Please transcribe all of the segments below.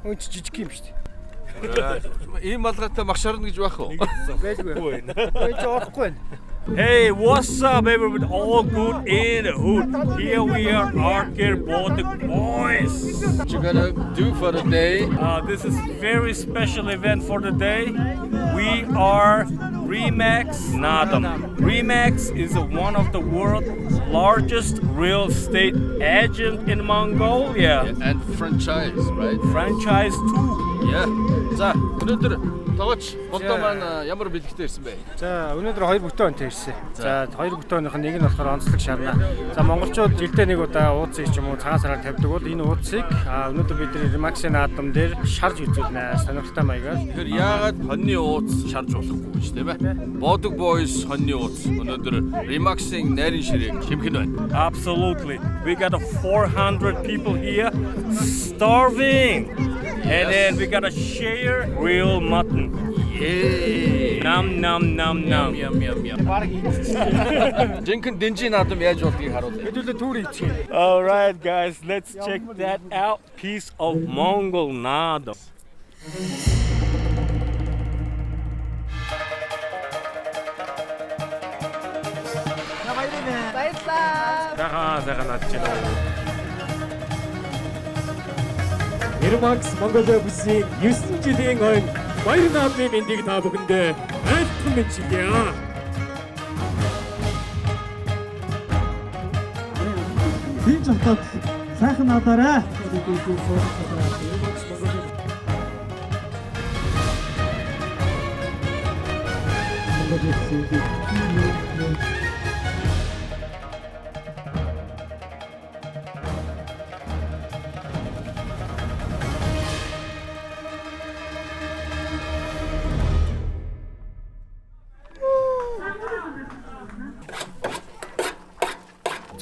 Өн жижиг юм шүү дээ. Ийм малгайтай мах шарна гэж байх уу? Байлгүй. Өн ч орохгүй байна. Hey, what's up, everyone? All good in the hood. Here we are, Arcade Baltic Boys. What you gonna do for the day? This is very special event for the day. We are Remax Nadam. Remax is one of the world's largest real estate agent in Mongolia. Yeah, and franchise, right? Franchise too. Yeah. За, өнөөдөр тогооч болдоо маань ямар бэлгтэй ирсэн бэ? За, өнөөдөр 2 бүтээнтэй ирсэн. За, 2 бүтээнийх нь нэг нь болохоор онцлог шарна. За, монголчууд жилдээ нэг удаа уудсыг ч юм уу цагаан сараар тавьдаг бол энэ уудсыг өнөөдөр бид Remax Nadam дээр шарж үзүүлнэ. Сонирхолтой маягаар. Тэгэхээр яагаад хоньны уудс шарж болохгүй гэж тийм ээ? Baltic Boys хоньны уудс өнөөдөр Remax-ийн найрын ширээг хэмхэн байна. Absolutely. We got 400 people here starving. And then we gotta share real mutton. Yay! Nom nom nom nom. Yum yum yum. Жинхэнэ дэнжи наадам яаж болдгийг харуулъя. Хэдүүлээ түүр хийчихье. All right, guys, let's check that out. Piece of Mongol Nadam. Remax Mongolia бүсийн 9 жилийн хойно баяр наадмын мэндийг та бүхэндээ айлтган мэдчилье. Бинж автад сайхан надаарай.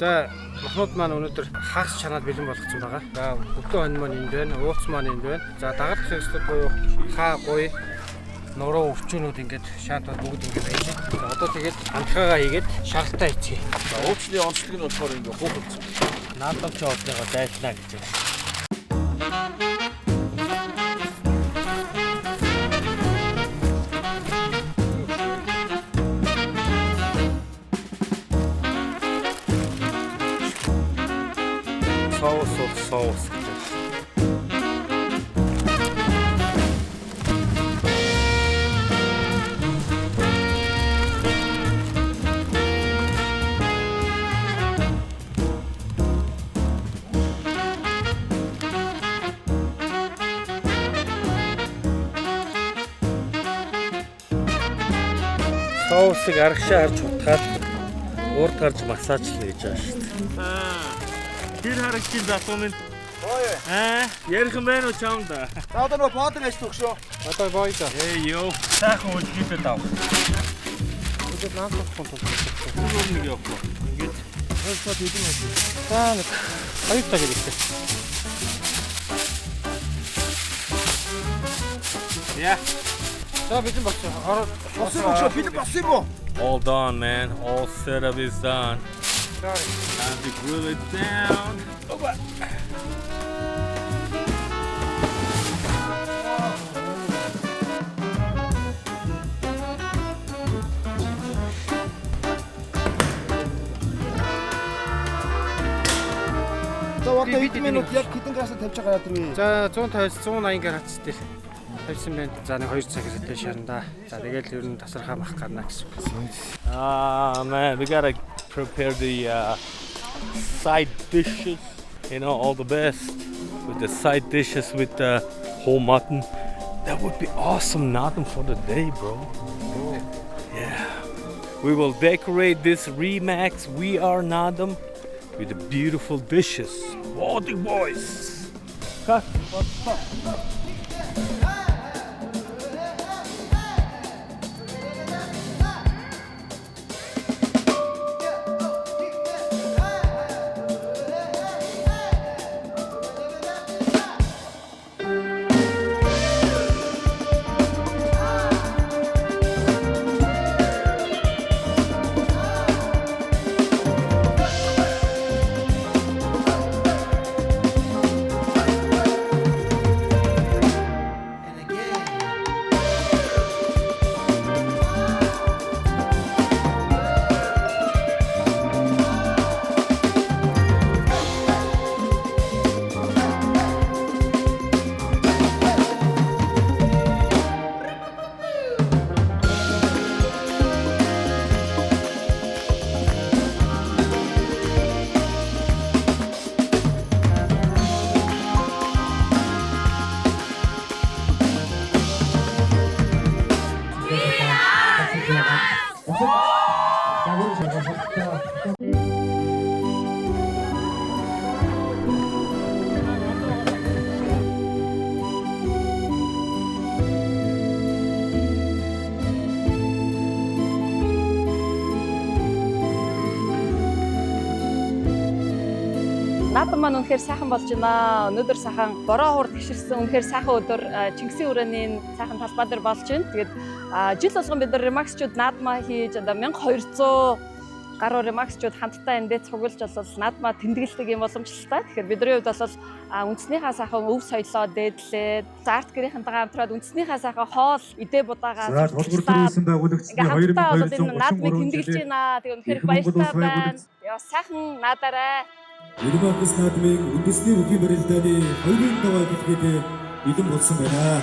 За, махнууд маань өнөөдөр хагас чанаад бэлэн болгоцсон байгаа. За, бүдүүн хонь маань энд байна, ууц маань энд байна. За, дагалдах хэсгүүд буюу хаа, гуй, нуруу өвчнүүд ингээд шаатвал бүгд ингээд байж. За, одоо тэгээд амтгаагаа хийгээд шаралтаа хийцгээе. За, ууцны онцлог нь болохоор ингээд хуухалцсан. Надам ч одныгоо дайлнаа гэж байна. Соус. Соусыг аргашаа харж утгаад урд гарч массажлна гэж байна шүү дээ. Тэр харагчийн залуу минь. Ярих юм байна уу чамда? За одоо нөгөө боодон ажил өгшөө. Одоо боё да. Ёо. Сайхан үлдээтэй тав. Өдөр наадах контрол. Нэг явах. Ингээд хөөсөд идэв юм. За нэг хоёр таг ирсэн. Yeah. За бэлэн болсон. Болсон өгшөө бид болсон юм уу? All done, man. All setup is done. Sorry. Time to grill it down. Opa. За одоо хэд минут яг хэдэн градусаар тавьж байгаа яадаг вэ? За 150-180 градус дээр тавьсан байна. За нэг 2 цаг хэрэгтэй шарна да. За тэгэл ер нь тасархаа мах гарна гэсэн. Man, we gotta prepare the side dishes. You know, all the best with the side dishes with the whole mutton. That would be awesome Nadam for the day, bro. Yeah. We will decorate this Remax We Are Nadam with the beautiful dishes. Baltic Boys. Cut. Наадам маань үнэхээр сайхан болж байна. Өнөөдөр сайхан бороо хурд гიშирсэн үнэхээр сайхан өдөр Чингисийн өрөөний сайхан талбай дээр болж байна. Тэгээд жил болгон бид нар ремаксчууд наадмаа хийж одоо 1200 гаруй ремаксчууд хамтдаа эндээ цуглуулж бол наадмаа тэмдэглэдэг юм боломжтой. Тэгэхээр бидний хувьд бол үндснийхээ сайхан өв соёлоо дээдлээд арт гэрийнхэнтэйгээ хамтраад үндснийхээ сайхан хоол идэ будаагаа тулгуурласан байгуулагчдын 2200 наадмыг тэмдэглэж байна. Тэгээд үнэхээр баяртай байна. Яа сайхан наадаарай. Ремакс наадмын үндэсний үгийн барилдааны 2 даваа гэлгээд бэлэн болсон байна.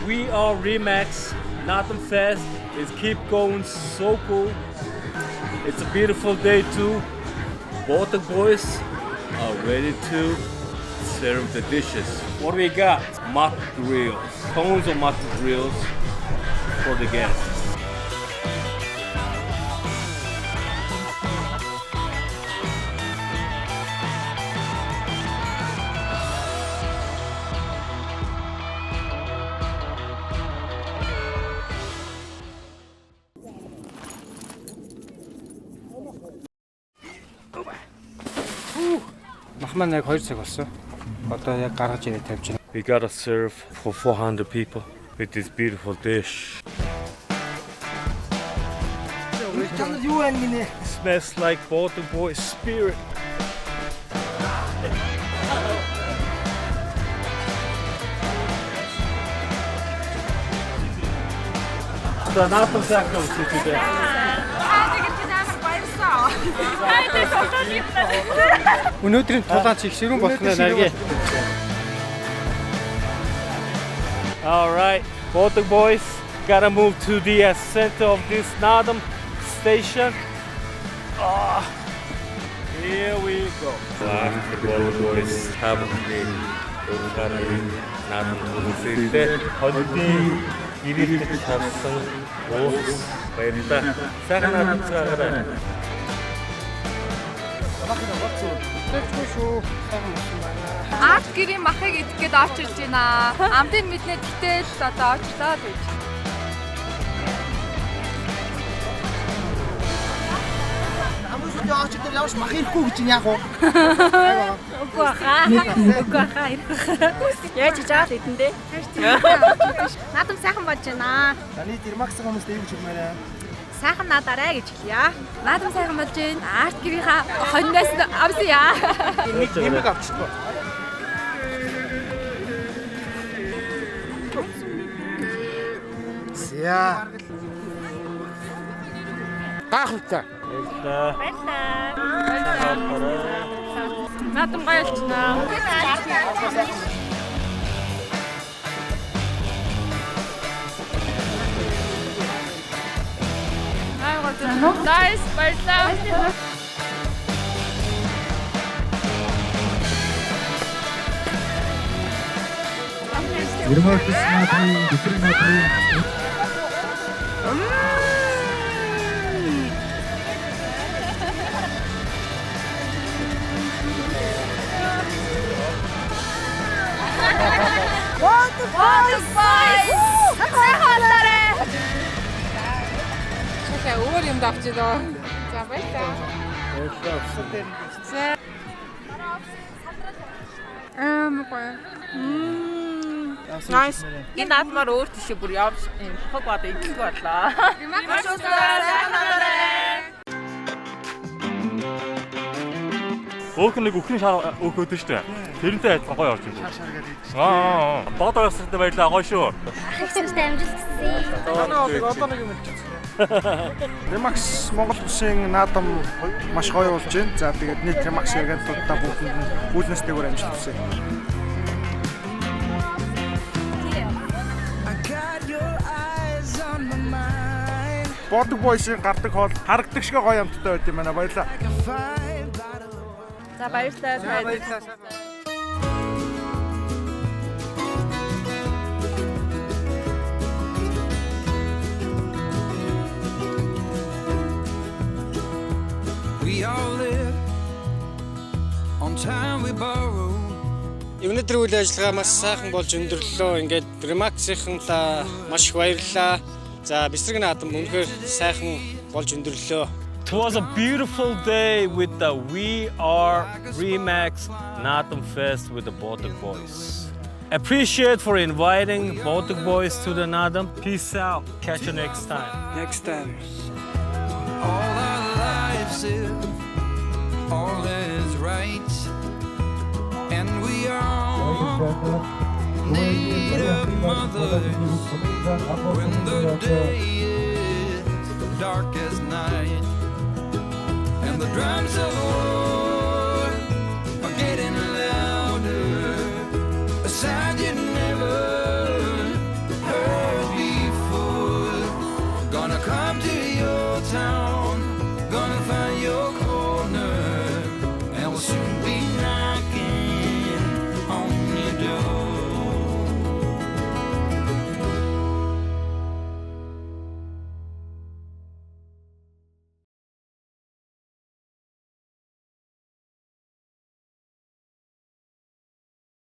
We are Remax. Naadam Fest is keep going so cool. It's a beautiful day too. Both the boys are ready to serve the dishes. What do we got? Mutton grills. Tons of mutton grills for the guests. Мах маань яг 2 цаг болсон. Одоо яг гаргаж ирээ тавьж байна. We gotta serve for 400 people with this beautiful dish. Юу байна гинэ? Smells like both the boys' spirit. The Naadam Fest comes today. Өнөөдрийн тулаан чих ширүүн болсноо наргий. All right, both the boys gotta move to the center of this Naadam station. Here we go. Both the boys have Naadam station. Холдын ирээдүйд тавсан уус баярлалаа. Сайхан Naadam цагаараа. Арт гэрийн махыг идэх гээд очирч байна. Амтын мэднэ гэтэл одоо очлоо гэж. Амусд очиж явж мах ирэхгүй гэж яах вэ? Үгүй хаа. Яаж чаад идэндээ. Наадам сайхан болж байна. Таны Ремакс хүмүүст юу гэж хэлмээрээ? Сайхан наадаарай гэж хэлье. Наадам сайхан болж байна. Арт гэрийнхаа хоньноос авсъя. Нэмэг авчихгүй. Ся. Гахалтай. Наадам гайлчнаа. Nice, баярлалаа. Ремакс наадмын дэвтрэн наадмын Өөр юм давчих доо. За баярлалаа. Nice. Энэ наадмаар өөр тийш бүр явж хог бод идэх боллоо. Өөх нэг өхний шар өөх өдөө штэ. Тэрнтэй адилхан гоё орж байна. Бодоо ястай баярлаа гоё шүү. Ахигчтай амжилт хүсье. Одоо нэг юм хэлчихсэн. Ремакс Монгол Улсын наадам маш гоё болж байна. За тэгээд нийт Ремакс агентуудаа бүгдэнд нь үүлнэстэйгээр амжилт хүсье. Both Boys-ийн гардаг хоол харагдаг шиг гоё амттай байд юм байна. Баярлалаа. За баярлалаа. Өнөөдөр үйл ажиллагаа маш сайхан болж өндөрлөө. Ингээд Ремаксийнхантаа маш их баярлалаа. За Бэсрэг наадам үнэхээр сайхан болж өндөрлөө. It was a beautiful day with the We Are Remax Natum Fest with the Baltic Boys. Appreciate for inviting Baltic Boys to the Natum. Peace out. Catch you next time. Next time. All our lives if all is right, and we all need a mother when the day is dark as night, and the drums of